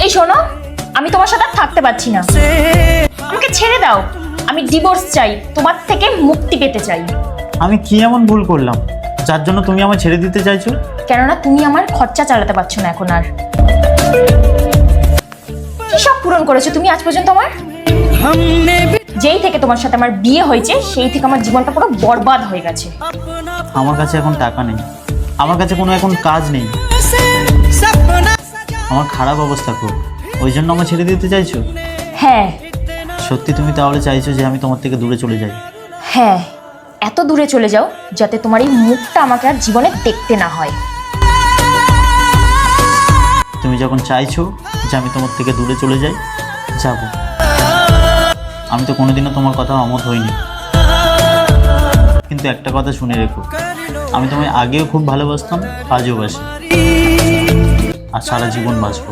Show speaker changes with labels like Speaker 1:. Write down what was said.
Speaker 1: এই শোনো, আমি তোমার সাথে আর থাকতে পারছি না, আমাকে ছেড়ে দাও। আমি ডিভোর্স চাই, তোমার থেকে মুক্তি পেতে চাই।
Speaker 2: আমি কি এমন ভুল করলাম যার জন্য তুমি আমায় ছেড়ে দিতে চাইছো?
Speaker 1: কেননা তুমি আমার খরচা চালাতে পারছো না এখন আর। কি সব পূরণ করেছো তুমি আজ পর্যন্ত আমার? যেই থেকে তোমার সাথে আমার বিয়ে হয়েছে সেই থেকে আমার জীবনটা পুরো বরবাদ হয়ে গেছে।
Speaker 2: আমার কাছে এখন টাকা নেই, আমার কাছে কোনো এখন কাজ নেই, আমার খারাপ অবস্থা খুব, ওই জন্য আমায় ছেড়ে দিতে চাইছো?
Speaker 1: হ্যাঁ
Speaker 2: সত্যি তুমি তাহলে চাইছো যে আমি তোমার থেকে দূরে চলে যাই?
Speaker 1: হ্যাঁ, এত দূরে চলে যাও যাতে তোমার এই মুখটা আমাকে আর জীবনে দেখতে না হয়।
Speaker 2: তুমি যখন চাইছো যে আমি তোমার থেকে দূরে চলে যাই, যাবো। আমি তো কোনোদিনও তোমার কথা অমত হইনি, কিন্তু একটা কথা শুনে রেখো, আমি তোমায় আগেও খুব ভালোবাসতাম, আজও বাসি, আর সারা জীবন বাঁচবো।